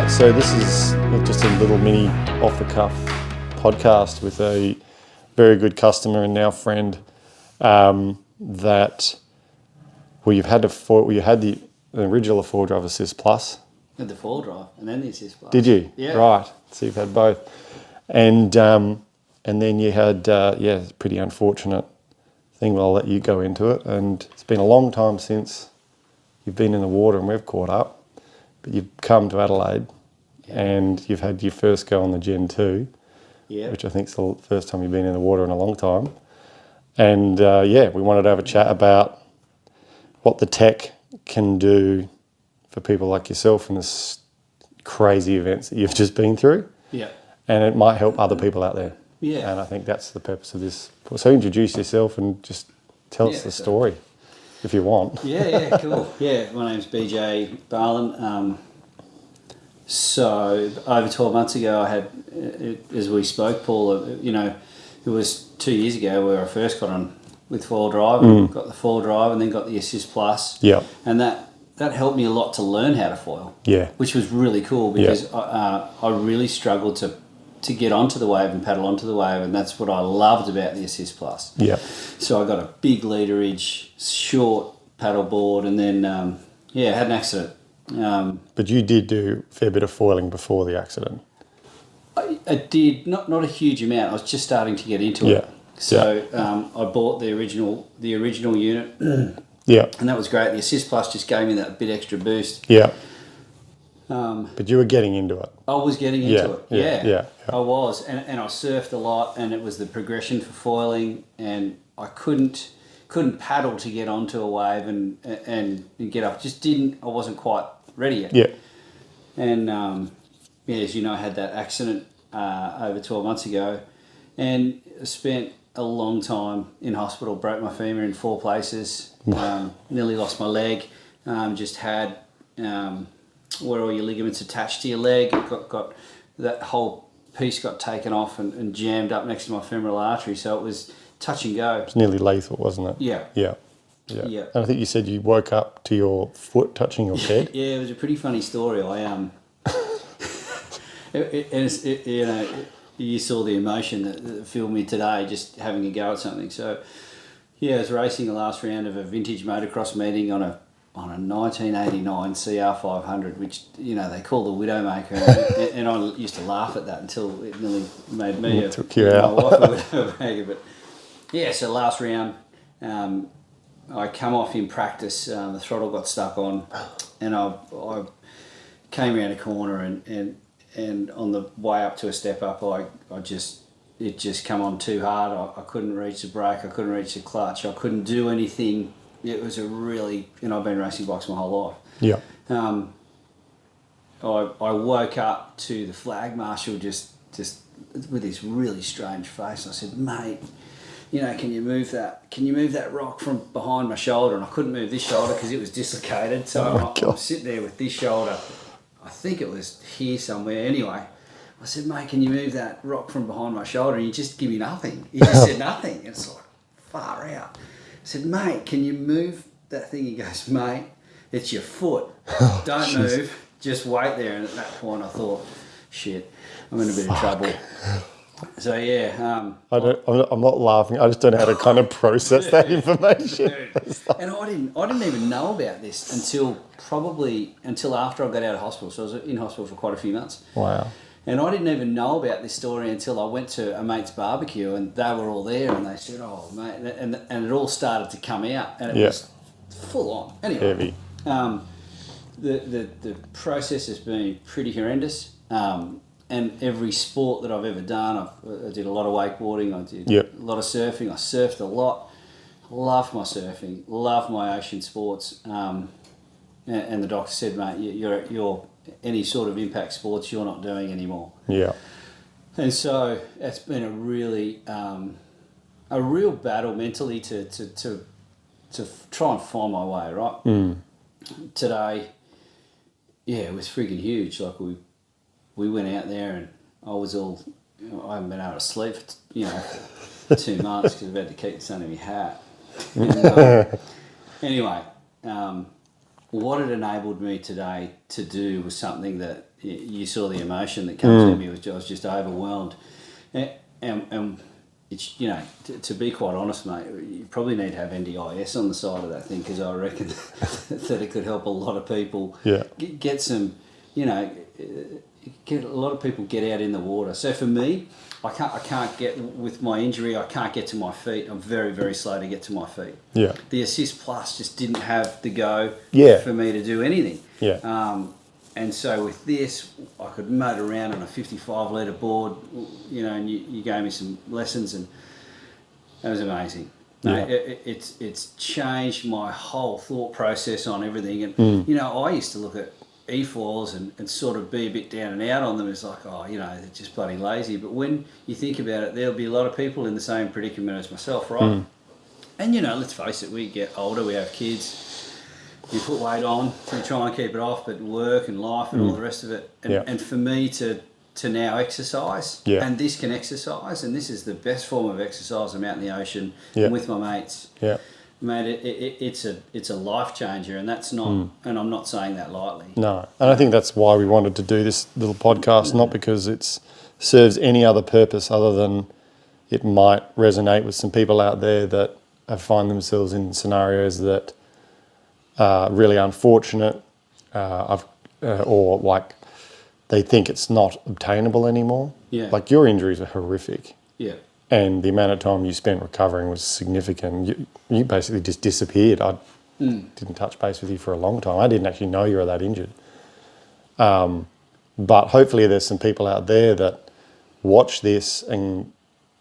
right, so this is just a little mini off-the-cuff podcast with a very good customer and now friend you had the original Foil Drive Assist Plus. Had the Foil Drive and then the Assist Plus. Did you? Yeah. Right. So you've had both, and then you had pretty unfortunate thing. Well, I'll let you go into it. And it's been a long time since you've been in the water, and we've caught up. But you've come to Adelaide, and you've had your first go on the Gen2, which I think is the first time you've been in the water in a long time. And we wanted to have a chat about what the tech can do for people like yourself in this crazy events that you've just been through. Yeah. And it might help other people out there. Yeah. And I think that's the purpose of this. So introduce yourself and just tell us the story, if you want. Yeah, cool. Yeah, my name's BJ Barlin. So over 12 months ago, I had, as we spoke, Paul, it was 2 years ago where I first got on with Foil Drive, got the Foil Drive and then got the Assist Plus. Yeah. And that helped me a lot to learn how to foil. Yeah. Which was really cool because I really struggled to get onto the wave and paddle onto the wave, and that's what I loved about the Assist Plus. Yeah. So I got a big leaderage, short paddle board, and then I had an accident. But you did do a fair bit of foiling before the accident. I did not a huge amount. I was just starting to get into it. So I bought the original unit. Yeah. And that was great. The Assist Plus just gave me that bit extra boost. Yeah. But you were getting into it. I was getting into it. Yeah. I was. And I surfed a lot, and it was the progression for foiling, and I couldn't paddle to get onto a wave and get up. I wasn't quite ready yet. Yeah. And as you know, I had that accident over 12 months ago, and spent a long time in hospital. Broke my femur in 4 places. Nearly lost my leg. Just had where all your ligaments attached to your leg. Got that whole piece got taken off and jammed up next to my femoral artery. So it was touch and go. It was nearly lethal, wasn't it? Yeah. Yeah. And I think you said you woke up to your foot touching your head. Yeah, it was a pretty funny story. You saw the emotion that filled me today just having a go at something. So, I was racing the last round of a vintage motocross meeting on a 1989 CR 500, which they call the Widowmaker, and I used to laugh at that until it nearly made me took you out. my wife a Widowmaker. But so last round, I come off in practice. The throttle got stuck on, and I came around a corner and on the way up to a step up, it just come on too hard. I couldn't reach the brake. I couldn't reach the clutch. I couldn't do anything. It was I've been racing bikes my whole life. Yeah. I woke up to the flag marshal just with this really strange face. I said, mate, can you move that rock from behind my shoulder? And I couldn't move this shoulder because it was dislocated. So I'm sitting there with this shoulder. I think it was here somewhere. Anyway, I said, mate, can you move that rock from behind my shoulder? And he just give me nothing. He just said nothing. It's like, far out. I said, mate, can you move that thing? He goes, mate, it's your foot. Don't move. Just wait there. And at that point I thought, shit, I'm in a bit of trouble. So I'm not laughing. I just don't know how to kind of process that information. Dude. And I didn't even know about this until after I got out of hospital. So I was in hospital for quite a few months. Wow. And I didn't even know about this story until I went to a mate's barbecue, and they were all there, and they said, "Oh, mate," and it all started to come out, and it was full on. Anyway, heavy. The process has been pretty horrendous. And every sport that I've ever done, I did a lot of wakeboarding, I did a lot of surfing, I surfed a lot. Love my surfing, love my ocean sports. And the doctor said, mate, you're any sort of impact sports you're not doing anymore. Yeah. And so it's been a real battle mentally to try and find my way, right? Today, it was friggin' huge. Like we went out there, and I haven't been able to sleep for 2 months because I've had to keep the sun in my hat. And, anyway, what it enabled me today to do was something that you saw the emotion that comes in me. I was just overwhelmed, and it's, you know, to be quite honest, mate, you probably need to have NDIS on the side of that thing, because I reckon that it could help a lot of people get some, you know, get a lot of people get out in the water. So for me, I can't get, with my injury, I can't get to my feet. I'm very, very slow to get to my feet. Yeah. The Assist Plus just didn't have the go for me to do anything. Yeah. And so with this, I could motor around on a 55-litre board, you know, and you gave me some lessons, and that was amazing. No, it's changed my whole thought process on everything. And, you know, I used to look at e-foils and sort of be a bit down and out on them. It's like, oh, you know, they're just bloody lazy. But when you think about it, there'll be a lot of people in the same predicament as myself, right? And, you know, let's face it, we get older, we have kids. You put weight on, you try and keep it off, but work and life and all the rest of it. And for me to now exercise, and this can exercise, and this is the best form of exercise. I'm out in the ocean and with my mates. Mate, it's a life changer, and that's not, and I'm not saying that lightly. No, and I think that's why we wanted to do this little podcast, not because it serves any other purpose other than it might resonate with some people out there that find themselves in scenarios that really unfortunate, or like they think it's not obtainable anymore. Like your injuries are horrific. And the amount of time you spent recovering was significant. You basically just disappeared. I didn't touch base with you for a long time. I didn't actually know you were that injured. But hopefully there's some people out there that watch this and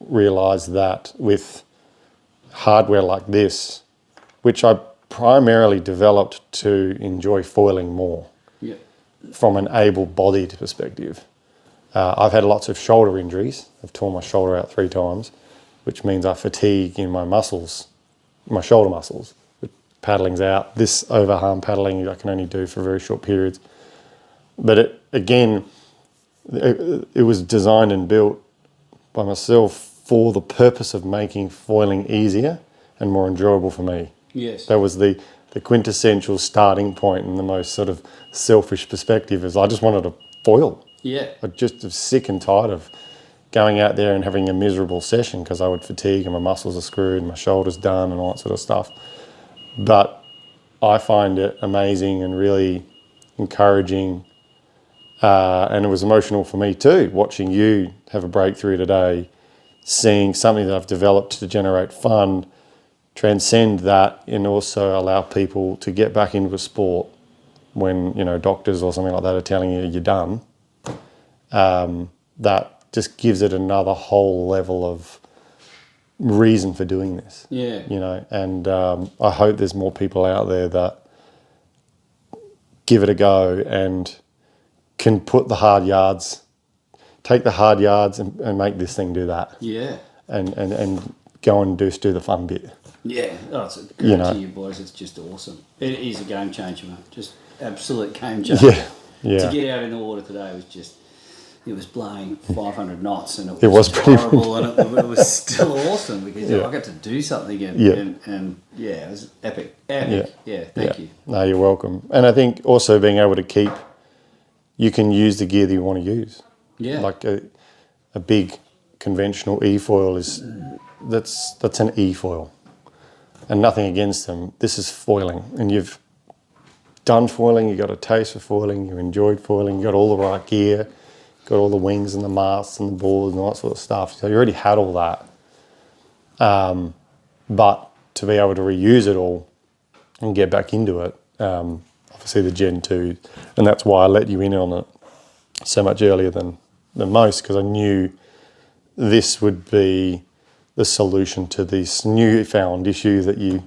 realise that with hardware like this, which I primarily developed to enjoy foiling more from an able-bodied perspective. I've had lots of shoulder injuries. I've torn my shoulder out 3 times, which means I fatigue in my muscles, my shoulder muscles. Paddling's out. This overarm paddling I can only do for very short periods. But it was designed and built by myself for the purpose of making foiling easier and more enjoyable for me. That was the quintessential starting point, and the most sort of selfish perspective is I just wanted to foil. I just was sick and tired of going out there and having a miserable session because I would fatigue and my muscles are screwed and my shoulder's done and all that sort of stuff. But I find it amazing and really encouraging, and it was emotional for me too, watching you have a breakthrough today, seeing something that I've developed to generate fun transcend that and also allow people to get back into a sport when, you know, doctors or something like that are telling you you're done. That just gives it another whole level of reason for doing this. You know, and I hope there's more people out there that give it a go and can put the hard yards, take the hard yards and make this thing do that. And go and do the fun bit. Oh, it's great, you know, to you boys. It's just awesome. It is a game changer, mate. Just absolute game changer. To get out in the water today was just, it was blowing 500 knots, and it was horrible, and it was still awesome because I got to do something, and it was epic. Thank you. No, you're welcome. And I think also being able to you can use the gear that you want to use. Like a big conventional e-foil that's an e-foil, and nothing against them. This is foiling, and you've done foiling, you got a taste for foiling, you enjoyed foiling, you got all the right gear, got all the wings and the masts and the boards and all that sort of stuff. So you already had all that. But to be able to reuse it all and get back into it, obviously the Gen 2, and that's why I let you in on it so much earlier than most, because I knew this would be the solution to this newfound issue that you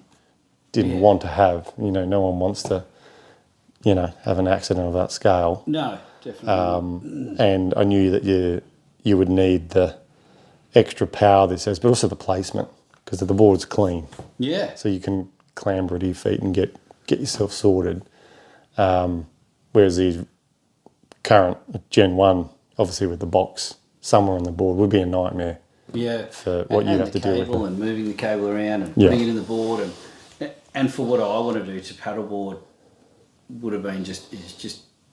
didn't want to have. You know, no one wants to, you know, have an accident of that scale. No, definitely. And I knew that you would need the extra power this has, but also the placement, because the board's clean. So you can clamber to your feet and get yourself sorted. Whereas the current Gen 1, obviously with the box somewhere on the board, would be a nightmare. For what you have to do with it. And moving the cable around and putting it in the board, and for what I want to do to paddleboard would have been just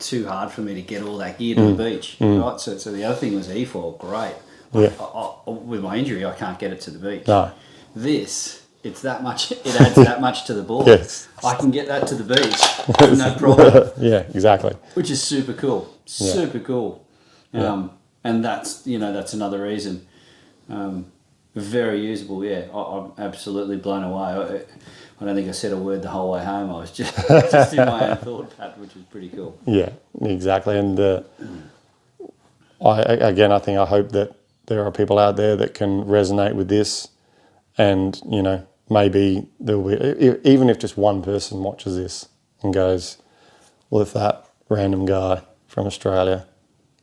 too hard for me to get all that gear to the beach, right? So the other thing was E-foil, great. Yeah. With my injury, I can't get it to the beach. No. This, it's that much. It adds that much to the board. Yes. I can get that to the beach, no problem. Yeah, exactly. Which is super cool. Super cool. Yeah. And that's that's another reason. Very usable. Yeah, I'm absolutely blown away. I don't think I said a word the whole way home. I was just in my own thought pattern, which was pretty cool. Yeah, exactly. And I hope that there are people out there that can resonate with this, and maybe there'll be, even if just one person watches this and goes, well, if that random guy from Australia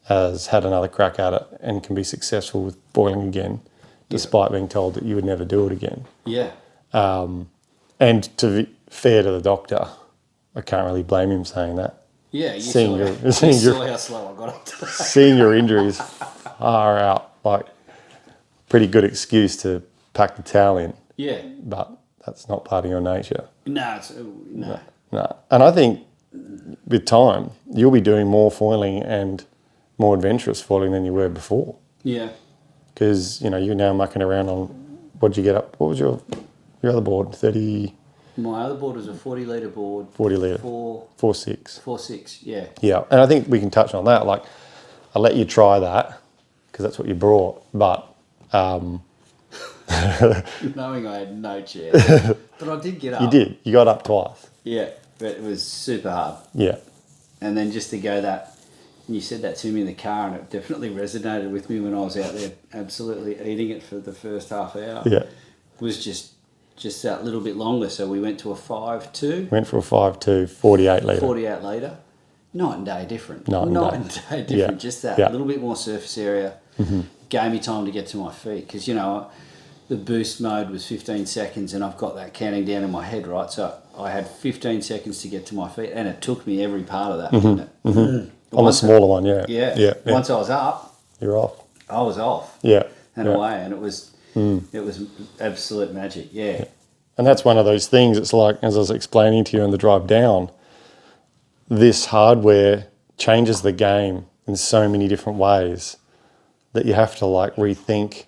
has had another crack at it and can be successful with foiling again, despite being told that you would never do it again. Yeah. And to be fair to the doctor, I can't really blame him saying that. Yeah, you Seeing saw how slow I got up today. Seeing your injuries are out, like, pretty good excuse to pack the towel in. Yeah. But that's not part of your nature. No. No. And I think with time, you'll be doing more foiling and more adventurous foiling than you were before. Yeah. Because, you're now mucking around on, what'd you get up? What was your other board? 30... My other board was a 40-litre board. 40 litre. 4.6. 4.6, yeah. Yeah, and I think we can touch on that. Like, I'll let you try that, because that's what you brought, but... Knowing I had no chance. But I did get up. You did. You got up twice. Yeah, but it was super hard. Yeah. And then just to go that... And you said that to me in the car, and it definitely resonated with me when I was out there absolutely eating it for the first half hour. Yeah. It was just that little bit longer, so we went to a 5.2. Went for a 5.2, 48 litre. 48 litre. Night and day different. Night and day different. Yeah. Just that Yeah. little bit more surface area. Gave me time to get to my feet, because, the boost mode was 15 seconds, and I've got that counting down in my head, right? So I had 15 seconds to get to my feet, and it took me every part of that, didn't it? On the smaller one, yeah. Yeah. Once I was up, you're off. I was off. Yeah. And away, and it was absolute magic, yeah. And that's one of those things, it's like, as I was explaining to you on the drive down, this hardware changes the game in so many different ways that you have to, like, rethink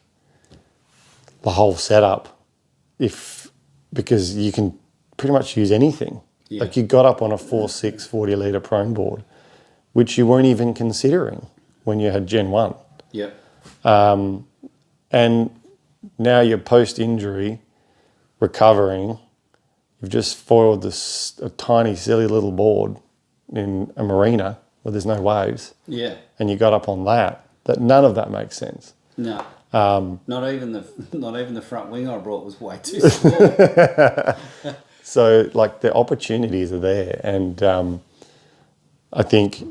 the whole setup because you can pretty much use anything. Yeah. Like, you got up on a 4.6 40 litre prone board, which you weren't even considering when you had Gen 1. Yep. And now you're post-injury, recovering, you've just foiled a tiny, silly little board in a marina where there's no waves. Yeah. And you got up on that none of that makes sense. No. Not even the front wing I brought was way too small. So, like, the opportunities are there, and I think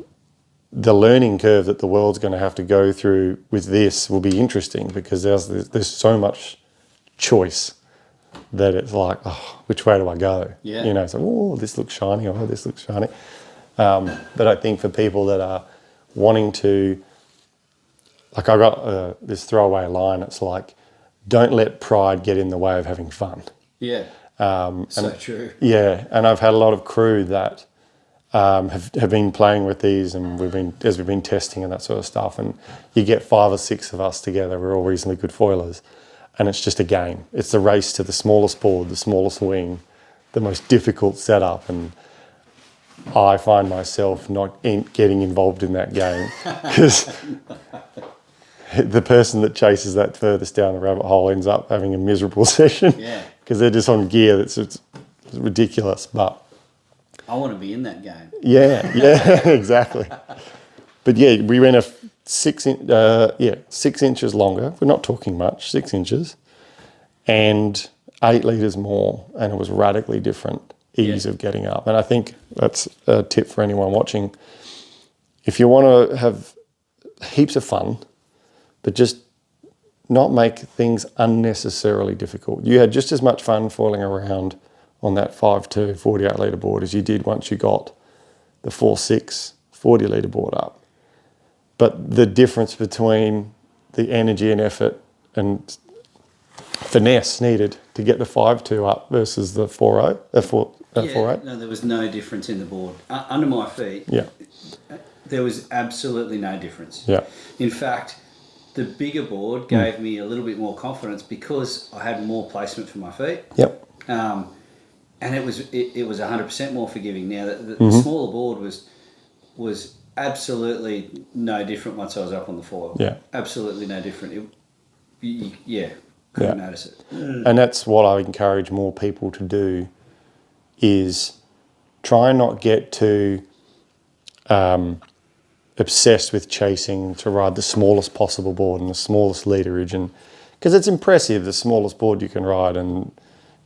the learning curve that the world's going to have to go through with this will be interesting, because there's so much choice that it's like, oh, which way do I go? Yeah. So, oh, this looks shiny, oh, this looks shiny. But I think for people that are wanting to, like, I got this throwaway line, it's like, don't let pride get in the way of having fun. Yeah. So true. Yeah, and I've had a lot of crew that have been playing with these, and we've been testing and that sort of stuff, and you get 5 or 6 of us together, we're all reasonably good foilers, and it's just a game. It's the race to the smallest board, the smallest wing, the most difficult setup, and I find myself not getting involved in that game, because the person that chases that furthest down the rabbit hole ends up having a miserable session. Yeah. Because they're just on gear it's ridiculous. But I want to be in that game. Yeah, exactly. But yeah, we ran a 6 inches longer. We're not talking much, 6 inches, and 8 litres more, and it was radically different ease of getting up. And I think that's a tip for anyone watching. If you want to have heaps of fun, but just not make things unnecessarily difficult. You had just as much fun foiling around on that 5.2 48 litre board as you did once you got the 4.6 40 litre board up. But the difference between the energy and effort and finesse needed to get the 5.2 up versus the 4.8. No, there was no difference in the board. Under my feet, There was absolutely no difference. Yeah. In fact, the bigger board gave me a little bit more confidence because I had more placement for my feet. Yep. And it was 100% more forgiving. Now the smaller board was absolutely no different once I was up on the foil. Yeah. Absolutely no different. Couldn't notice it. And that's what I encourage more people to do, is try and not get too obsessed with chasing to ride the smallest possible board and the smallest literage, and because it's impressive, the smallest board you can ride, and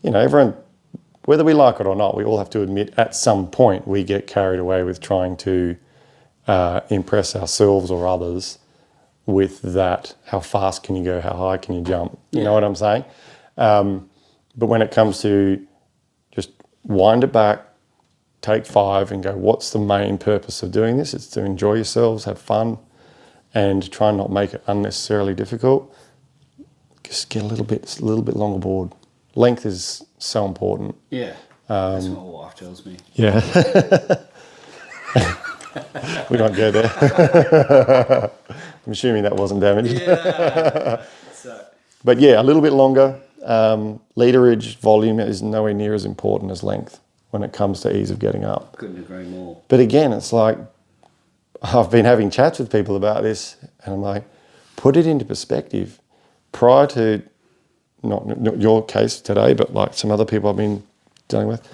everyone, whether we like it or not, we all have to admit at some point we get carried away with trying to impress ourselves or others with that. How fast can you go? How high can you jump? You know what I'm saying? But when it comes to just wind it back, take 5 and go, what's the main purpose of doing this? It's to enjoy yourselves, have fun, and try and not make it unnecessarily difficult. Just get a little bit longer board. Length is so important. Yeah, that's what my wife tells me. Yeah. We don't go there. I'm assuming that wasn't damaged. Yeah. But yeah, a little bit longer. Literage volume is nowhere near as important as length when it comes to ease of getting up. Couldn't agree more. But again, it's like, I've been having chats with people about this, and I'm like, put it into perspective. Prior to, not your case today, but like some other people I've been dealing with,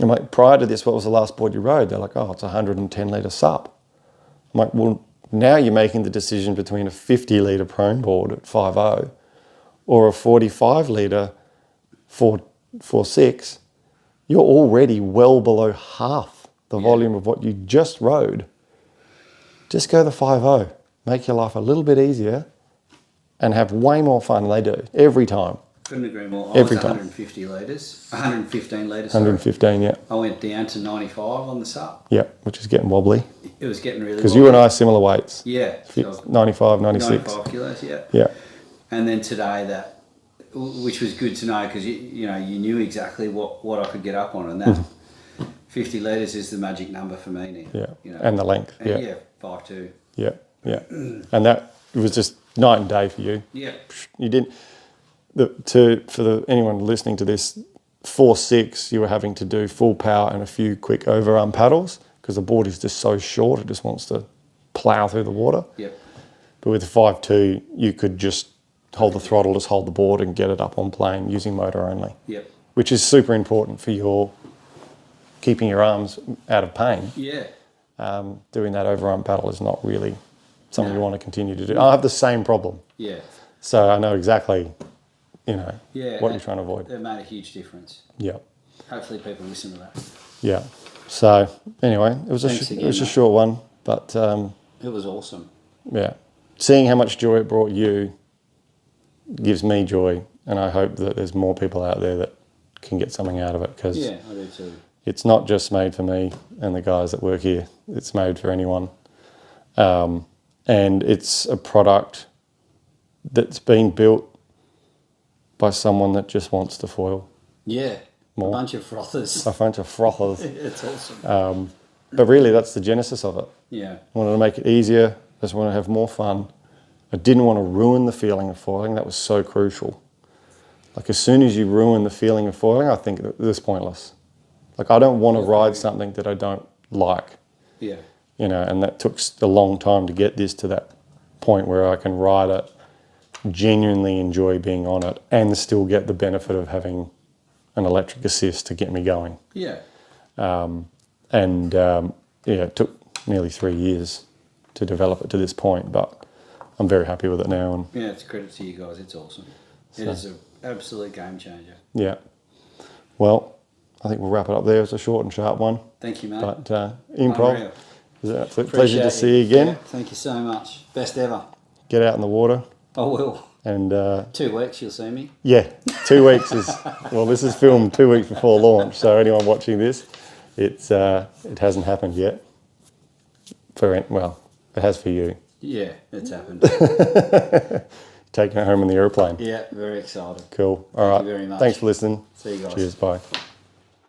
I'm like, prior to this, what was the last board you rode? They're like, oh, it's a 110 litre sup. I'm like, well, now you're making the decision between a 50 litre prone board at 5.0 or a 45 litre 4.6. You're already well below half the volume of what you just rode. Just go the 5.0. Make your life a little bit easier and have way more fun than they do every time. Couldn't agree more. I Every was time. 115 litres. 115, 115, yeah. I went down to 95 on the sup. Yeah, which is getting wobbly. It was getting really Because wobbly. you and I are similar weights. Yeah. So 95, 96. 95 kilos, yeah. Yeah. And then today which was good to know because you knew exactly what I could get up on, and that 50 litres is the magic number for me now. Yeah, and the length. And yeah, 5.2. Yeah, yeah. And that was just night and day for you. Yeah. You didn't. Anyone listening to this, 4.6, you were having to do full power and a few quick overarm paddles because the board is just so short, it just wants to plough through the water. Yep. But with the 5.2, you could just hold the throttle, just hold the board and get it up on plane using motor only. Yep. Which is super important for your keeping your arms out of pain. Yeah. Doing that overarm paddle is not really something you want to continue to do. I have the same problem. Yeah. So I know exactly, what you're trying to avoid. It made a huge difference. Yeah. Hopefully people listen to that. Yeah. So anyway, it was a short one, but it was awesome. Yeah. Seeing how much joy it brought you gives me joy, and I hope that there's more people out there that can get something out of it, because I do too. It's not just made for me and the guys that work here. It's made for anyone. And it's a product that's been built by someone that just wants to foil. Yeah, more. A bunch of frothers. A bunch of frothers. It's awesome. But really, that's the genesis of it. Yeah. I wanted to make it easier. I just want to have more fun. I didn't want to ruin the feeling of foiling. That was so crucial. Like, as soon as you ruin the feeling of foiling, I think it's pointless. Like, I don't want to ride something that I don't like. Yeah. And that took a long time to get this to that point where I can ride it, genuinely enjoy being on it, and still get the benefit of having an electric assist to get me going. Yeah. It took nearly 3 years to develop it to this point, but I'm very happy with it now. And yeah, it's a credit to you guys. It's awesome. It is an absolute game changer. Yeah. Well, I think we'll wrap it up there. It's a short and sharp one. Thank you, mate. But improv, it's an absolute pleasure to see you Yeah, again. thank you so much. Best ever. Get out in the water. I will. And 2 weeks, you'll see me. Yeah, 2 weeks is, well, this is filmed 2 weeks before launch. So anyone watching this, it hasn't happened yet. It has for you. Yeah, it's happened. Taking it home in the aeroplane. Yeah, very excited. Cool. All right. Thank you very much. Thanks for listening. See you guys. Cheers. Bye.